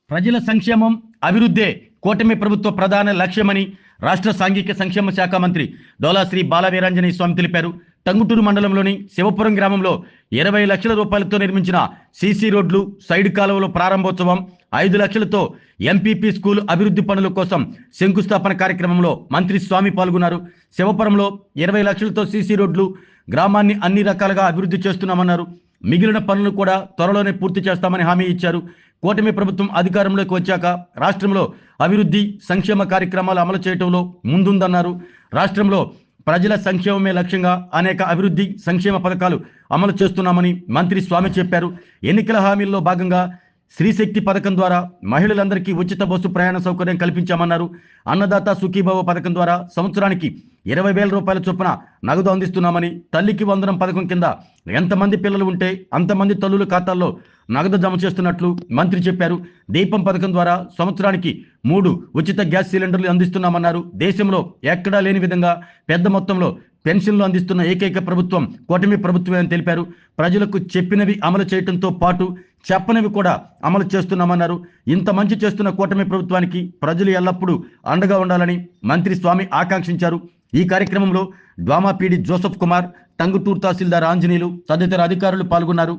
ప్రజల సంక్షేమం అభివృద్ధే కూటమి ప్రభుత్వ ప్రధాన లక్ష్యమని రాష్ట్ర సాంఘిక సంక్షేమ శాఖ మంత్రి డోలా శ్రీ బాలవీరాంజనేయ స్వామి తెలిపారు. టంగుటూరు మండలంలోని శివపురం గ్రామంలో 20 లక్షల రూపాయలతో నిర్మించిన సీసీ రోడ్లు, సైడ్ కాలువల ప్రారంభోత్సవం, 5 లక్షలతో ఎంపీపీ స్కూల్ అభివృద్ధి పనుల కోసం శంకుస్థాపన కార్యక్రమంలో మంత్రి స్వామి పాల్గొన్నారు. శివపురంలో 20 లక్షలతో సీసీ రోడ్లు, గ్రామాన్ని అన్ని రకాలుగా అభివృద్ధి చేస్తున్నామన్నారు. మిగిలిన పనులు కూడా త్వరలోనే పూర్తి చేస్తామని హామీ ఇచ్చారు. కూటమి ప్రభుత్వం అధికారంలోకి వచ్చాక రాష్ట్రంలో అభివృద్ధి సంక్షేమ కార్యక్రమాలు అమలు చేయడంలో ముందుందన్నారు. రాష్ట్రంలో ప్రజల సంక్షేమమే లక్ష్యంగా అనేక అభివృద్ధి సంక్షేమ పథకాలు అమలు చేస్తున్నామని మంత్రి స్వామి చెప్పారు. ఎన్నికల హామీల్లో భాగంగా శ్రీశక్తి పథకం ద్వారా మహిళలందరికీ ఉచిత బస్సు ప్రయాణ సౌకర్యం కల్పించామన్నారు. అన్నదాత సుఖీభవ పథకం ద్వారా సంవత్సరానికి 20,000 రూపాయల చొప్పున నగదు అందిస్తున్నామని, తల్లికి వందనం పథకం కింద ఎంతమంది పిల్లలు ఉంటే అంతమంది తల్లుల ఖాతాల్లో నగదు జమ చేస్తున్నట్లు మంత్రి చెప్పారు. దీపం పథకం ద్వారా సంవత్సరానికి 3 ఉచిత గ్యాస్ సిలిండర్లు అందిస్తున్నామన్నారు. దేశంలో ఎక్కడా లేని విధంగా పెద్ద మొత్తంలో పెన్షన్లు అందిస్తున్న ఏకైక ప్రభుత్వం కూటమి ప్రభుత్వమే అని తెలిపారు. ప్రజలకు చెప్పినవి అమలు చేయడంతో పాటు చెప్పనివి కూడా అమలు చేస్తున్నామన్నారు. ఇంత మంచి చేస్తున్న కూటమి ప్రభుత్వానికి ప్రజలు ఎల్లప్పుడూ అండగా ఉండాలని మంత్రి స్వామి ఆకాంక్షించారు. ఈ కార్యక్రమంలో డ్వామాపీడి జోసఫ్ కుమార్, టంగుటూరు తహసీల్దార్ ఆంజనేయులు తదితర అధికారులు పాల్గొన్నారు.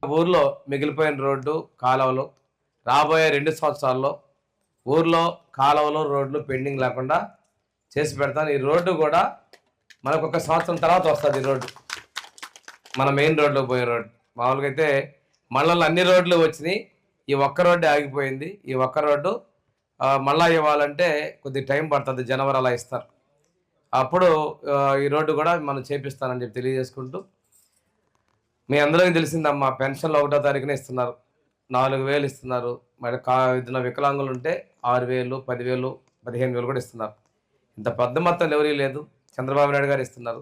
ఊర్లో మిగిలిపోయిన రోడ్డు, కాలువలు రాబోయే 2 సంవత్సరాల్లో ఊర్లో కాలువలు, రోడ్లు పెండింగ్ లేకుండా చేసి పెడతాను. ఈ రోడ్డు కూడా మనకు 1 సంవత్సరం తర్వాత వస్తుంది. ఈ రోడ్డు మన మెయిన్ రోడ్లో పోయే రోడ్డు. మామూలుగా అయితే మండలంలో అన్ని రోడ్లు వచ్చినాయి, ఈ ఒక్క రోడ్డే ఆగిపోయింది. ఈ ఒక్క రోడ్డు మళ్ళా ఇవ్వాలంటే కొద్ది టైం పడుతుంది, జనవరి అలా ఇస్తారు. అప్పుడు ఈ రోడ్డు కూడా మనం చేపిస్తానని చెప్పి తెలియజేసుకుంటూ, మీ అందరికీ తెలిసిందమ్మా, పెన్షన్లు 1వ తారీఖున ఇస్తున్నారు, 4,000 ఇస్తున్నారు. మరి ఇద్దరు వికలాంగులు ఉంటే 6,000, 10,000, 15,000 కూడా ఇస్తున్నారు. ఇంత పెద్ద మొత్తం ఎవరీ లేదు. చంద్రబాబు నాయుడు గారు ఇస్తున్నారు.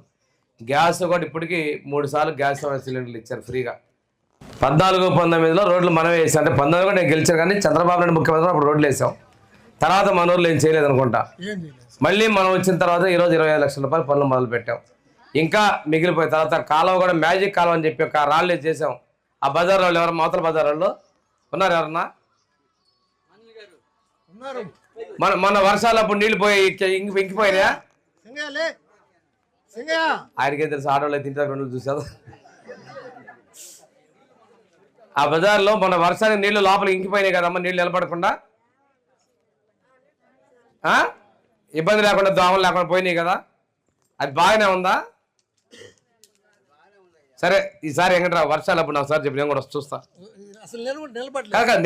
గ్యాస్ కూడా ఇప్పటికీ 3 సార్లు గ్యాస్ సిలిండర్లు ఇచ్చారు ఫ్రీగా. 14-19లో రోడ్లు మనమే వేసాం. అంటే 19 కూడా నేను గెలిచాను, కానీ చంద్రబాబు నాయుడు ముఖ్యమంత్రి అప్పుడు రోడ్లు వేసాం. తర్వాత మన ఊర్లో ఏం చేయలేదు అనుకుంటా. మళ్ళీ మనం వచ్చిన తర్వాత ఈరోజు 25 లక్షల రూపాయలు పనులు మొదలు పెట్టాం. ఇంకా మిగిలిపోయిన తర్వాత కాలువ కూడా మ్యాజిక్ కాలువ అని చెప్పి ఒక రాళ్ళే చేసాం. ఆ బజార్ వాళ్ళు ఎవరు, మవతల బజార్ వాళ్ళు ఉన్నారు ఎవరన్నా? మన వర్షాలు అప్పుడు నీళ్ళు పోయి ఇంకిపోయినాయా? ఆయనకే తెలుసు, ఆడవాళ్ళు అయితే ఇంటి 2 చూసారు. ఆ బజార్లో మన వర్షానికి నీళ్లు లోపల ఇంకిపోయినాయి కదమ్మా, నీళ్ళు నిలబడకుండా ఇబ్బంది లేకుండా, దోమలు లేకుండా పోయినాయి కదా. అది బాగానే ఉందా? సరే, ఈసారి ఎంకట్రా వర్షాలు అప్పుడు నాకు సార్ చెప్పి నేను కూడా చూస్తా.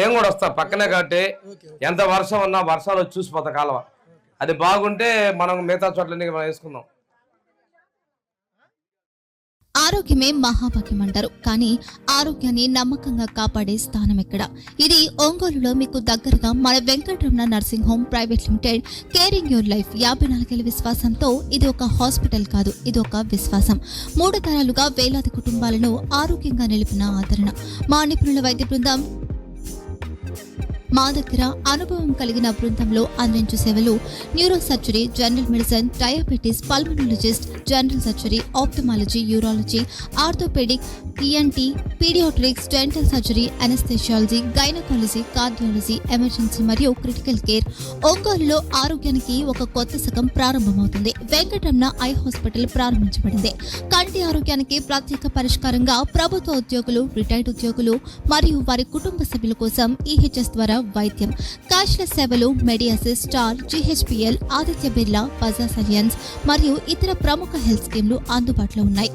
నేను కూడా వస్తా పక్కనే, కాబట్టి ఎంత వర్షం ఉన్నా వర్షాలు వచ్చి చూసిపోతా కాలువ. అది బాగుంటే మనం మిగతా చోట్లన్నీ మనం వేసుకుందాం. ఆరోగ్యమే మహాభాగ్యం అంటారు, కానీ ఆరోగ్యాన్ని నమ్మకంగా కాపాడే స్థానం ఎక్కడ? ఇది ఒంగోలులో మీకు దగ్గరగా మన Venkataramana nursing home private limited. Caring your life 54 ఏళ్ల విశ్వాసంతో ఇది ఒక హాస్పిటల్ కాదు, ఇది ఒక విశ్వాసం. 3 తరాలుగా వేలాది కుటుంబాలను ఆరోగ్యంగా నిలిపిన ఆదరణ. మా నిపుణుల వైద్య బృందం మా దగ్గర అనుభవం కలిగిన బృందంలో అందించే సేవలు: neuro surgery, general medicine, diabetes, pulmonologist, general surgery, ophthalmology, urology, orthopaedic, ENT, paediatrics, dental surgery, anaesthesiology, gynaecology, cardiology, emergency మరియు క్రిటికల్ కేర్. ఒంగోలులో ఆరోగ్యానికి ఒక కొత్త శకం ప్రారంభమవుతుంది. వెంకటరమణ ఐ హాస్పిటల్ ప్రారంభించబడింది. కంటి ఆరోగ్యానికి ప్రత్యేక పరిష్కారంగా ప్రభుత్వ ఉద్యోగులు, రిటైర్డ్ ఉద్యోగులు మరియు వారి కుటుంబ సభ్యుల కోసం ఈహెచ్ఎస్ ద్వారా వైద్యం. క్యాష్లెస్ సేవలు Mediassist, Star, GHPL, Aditya Birla, Bajaj Allianz మరియు ఇతర ప్రముఖ హెల్త్ స్కీమ్లు అందుబాటులో ఉన్నాయి.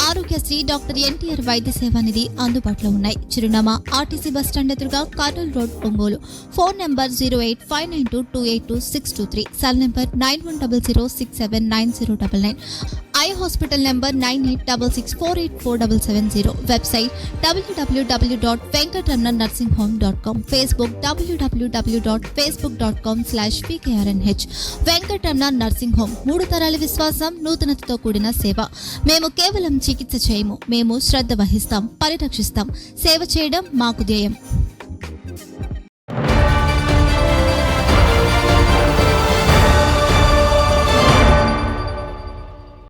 ఆరోగ్యశ్రీ, డాక్టర్ ఎన్టీఆర్ వైద్య సేవా నిధి అందుబాటులో ఉన్నాయి. చిరునామా ఆర్టీసీ బస్టాండ్ ఎదురుగా, Kurnool road, Ongole. Phone number 08592282623, cell number 9100679099. Eye hospital number 9866484770. Website www.venkatramanarsinghome.com. Facebook www.facebook.com/pkrnh. Venkataramana nursing home, 3 తరాల విశ్వాసం, నూతనతతో కూడిన సేవ. మేము కేవలం చికిత్స చేయము, మేము శ్రద్ధ వహిస్తాం, పరిరక్షిస్తాం. సేవ చేయడం మాకు ధ్యేయం.